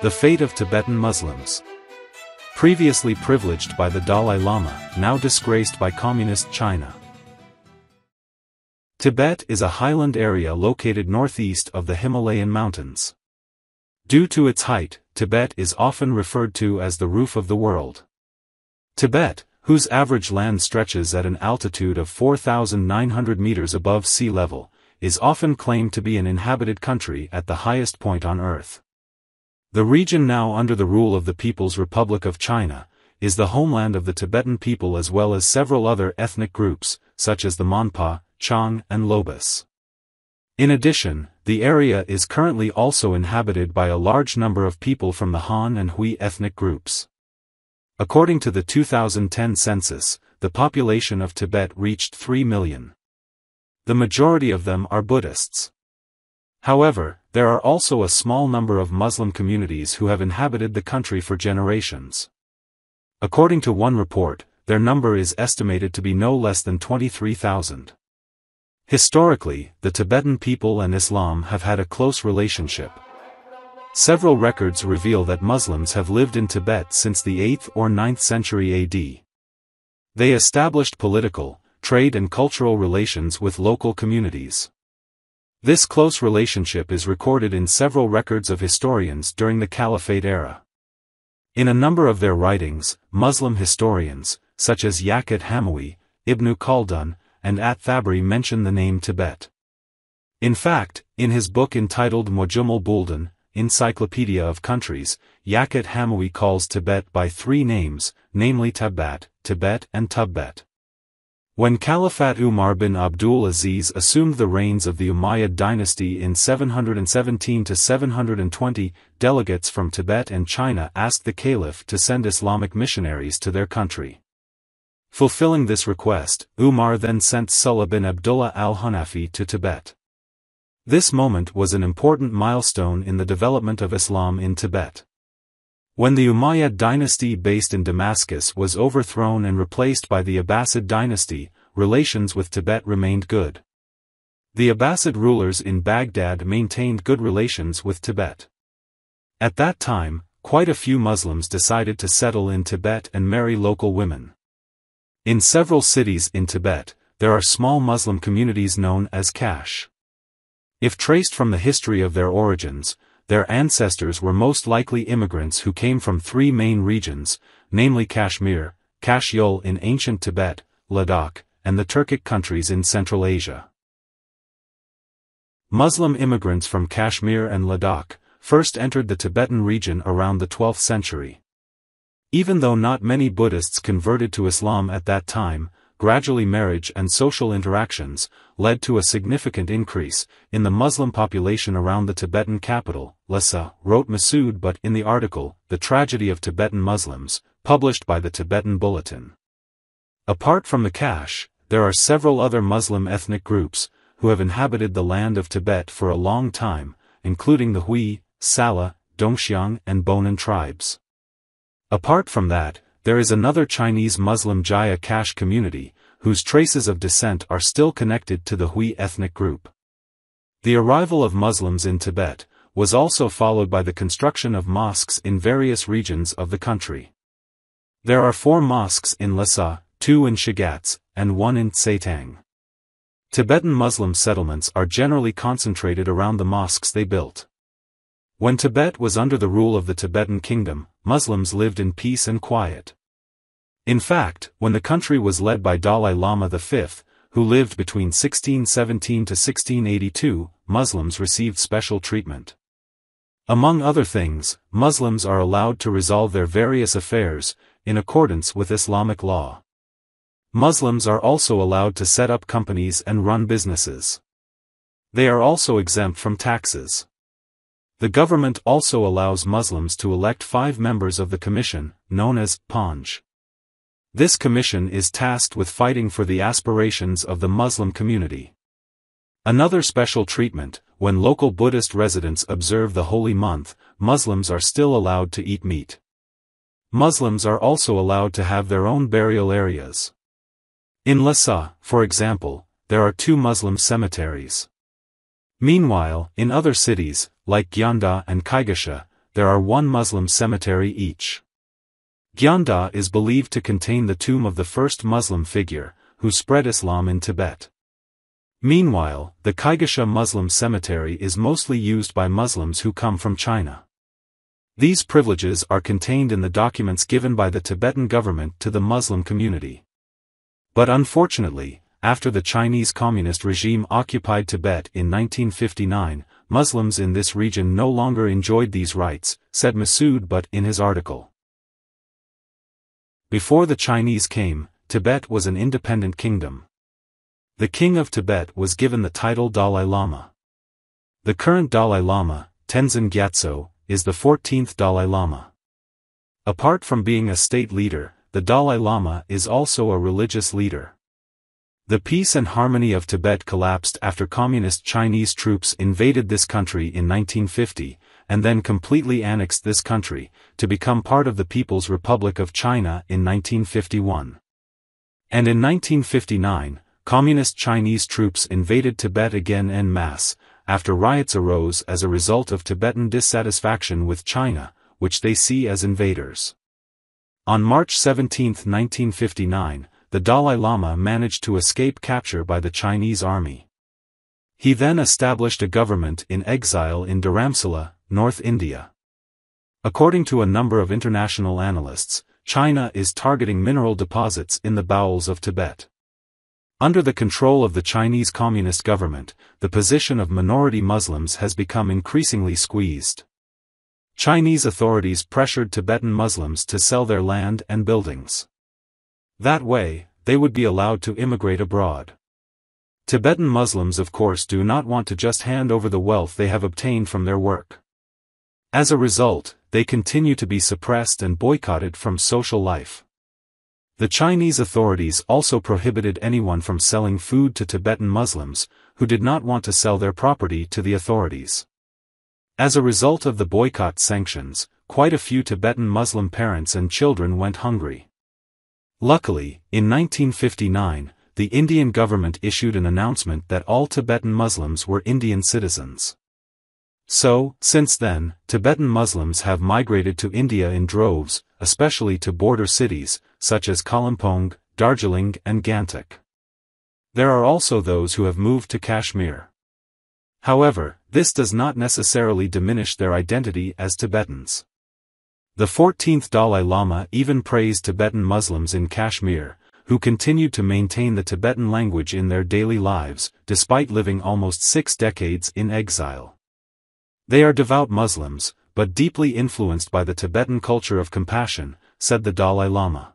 The fate of Tibetan Muslims. Previously privileged by the Dalai Lama, now disgraced by Communist China. Tibet is a highland area located northeast of the Himalayan mountains. Due to its height, Tibet is often referred to as the roof of the world. Tibet, whose average land stretches at an altitude of 4,900 meters above sea level, is often claimed to be an inhabited country at the highest point on Earth. The region now under the rule of the People's Republic of China, is the homeland of the Tibetan people as well as several other ethnic groups, such as the Monpa, Chang and Lobus. In addition, the area is currently also inhabited by a large number of people from the Han and Hui ethnic groups. According to the 2010 census, the population of Tibet reached 3 million. The majority of them are Buddhists. However, there are also a small number of Muslim communities who have inhabited the country for generations. According to one report, their number is estimated to be no less than 23,000. Historically, the Tibetan people and Islam have had a close relationship. Several records reveal that Muslims have lived in Tibet since the 8th or 9th century AD. They established political, trade and cultural relations with local communities. This close relationship is recorded in several records of historians during the Caliphate era. In a number of their writings, Muslim historians, such as Yaqut Hamawi, Ibn Khaldun, and At-Tabari mention the name Tibet. In fact, in his book entitled Mujammal Buldan, Encyclopedia of Countries, Yaqut Hamawi calls Tibet by three names, namely Tabbat, Tibet and Tubet. When Caliphate Umar bin Abdul Aziz assumed the reins of the Umayyad dynasty in 717 to 720, delegates from Tibet and China asked the caliph to send Islamic missionaries to their country. Fulfilling this request, Umar then sent Sulla bin Abdullah al-Hanafi to Tibet. This moment was an important milestone in the development of Islam in Tibet. When the Umayyad dynasty based in Damascus was overthrown and replaced by the Abbasid dynasty, relations with Tibet remained good. The Abbasid rulers in Baghdad maintained good relations with Tibet. At that time, quite a few Muslims decided to settle in Tibet and marry local women. In several cities in Tibet, there are small Muslim communities known as Kash. If traced from the history of their origins, their ancestors were most likely immigrants who came from three main regions, namely Kashmir, Kashyol in ancient Tibet, Ladakh, and the Turkic countries in Central Asia. Muslim immigrants from Kashmir and Ladakh first entered the Tibetan region around the 12th century. Even though not many Buddhists converted to Islam at that time, gradually marriage and social interactions led to a significant increase in the Muslim population around the Tibetan capital, Lhasa, wrote Masood Butt in the article, The Tragedy of Tibetan Muslims, published by the Tibetan Bulletin. Apart from the Kash, there are several other Muslim ethnic groups who have inhabited the land of Tibet for a long time, including the Hui, Sala, Dongxiang and Bonan tribes. Apart from that, there is another Chinese Muslim Jaya Kash community, whose traces of descent are still connected to the Hui ethnic group. The arrival of Muslims in Tibet was also followed by the construction of mosques in various regions of the country. There are 4 mosques in Lhasa, 2 in Shigatse, and 1 in Tsaitang. Tibetan Muslim settlements are generally concentrated around the mosques they built. When Tibet was under the rule of the Tibetan kingdom, Muslims lived in peace and quiet. In fact, when the country was led by Dalai Lama V, who lived between 1617 to 1682, Muslims received special treatment. Among other things, Muslims are allowed to resolve their various affairs, in accordance with Islamic law. Muslims are also allowed to set up companies and run businesses. They are also exempt from taxes. The government also allows Muslims to elect 5 members of the commission, known as Panj. This commission is tasked with fighting for the aspirations of the Muslim community. Another special treatment, when local Buddhist residents observe the holy month, Muslims are still allowed to eat meat. Muslims are also allowed to have their own burial areas. In Lhasa, for example, there are 2 Muslim cemeteries. Meanwhile, in other cities, like Gyeongda and Kaigasha, there are one Muslim cemetery each. Gyeongda is believed to contain the tomb of the first Muslim figure, who spread Islam in Tibet. Meanwhile, the Kaigasha Muslim cemetery is mostly used by Muslims who come from China. These privileges are contained in the documents given by the Tibetan government to the Muslim community. But unfortunately, after the Chinese Communist regime occupied Tibet in 1959, Muslims in this region no longer enjoyed these rights, said Masood Butt in his article. Before the Chinese came, Tibet was an independent kingdom. The king of Tibet was given the title Dalai Lama. The current Dalai Lama, Tenzin Gyatso, is the 14th Dalai Lama. Apart from being a state leader, the Dalai Lama is also a religious leader. The peace and harmony of Tibet collapsed after communist Chinese troops invaded this country in 1950, and then completely annexed this country, to become part of the People's Republic of China in 1951. And in 1959, Communist Chinese troops invaded Tibet again en masse, after riots arose as a result of Tibetan dissatisfaction with China, which they see as invaders. On March 17, 1959, the Dalai Lama managed to escape capture by the Chinese army. He then established a government in exile in Dharamsala, North India. According to a number of international analysts, China is targeting mineral deposits in the bowels of Tibet. Under the control of the Chinese Communist government, the position of minority Muslims has become increasingly squeezed. Chinese authorities pressured Tibetan Muslims to sell their land and buildings. That way, they would be allowed to immigrate abroad. Tibetan Muslims of course do not want to just hand over the wealth they have obtained from their work. As a result, they continue to be suppressed and boycotted from social life. The Chinese authorities also prohibited anyone from selling food to Tibetan Muslims, who did not want to sell their property to the authorities. As a result of the boycott sanctions, quite a few Tibetan Muslim parents and children went hungry. Luckily, in 1959, the Indian government issued an announcement that all Tibetan Muslims were Indian citizens. So, since then, Tibetan Muslims have migrated to India in droves, especially to border cities, such as Kalimpong, Darjeeling and Gantok. There are also those who have moved to Kashmir. However, this does not necessarily diminish their identity as Tibetans. The 14th Dalai Lama even praised Tibetan Muslims in Kashmir, who continued to maintain the Tibetan language in their daily lives, despite living almost 6 decades in exile. They are devout Muslims, but deeply influenced by the Tibetan culture of compassion, said the Dalai Lama.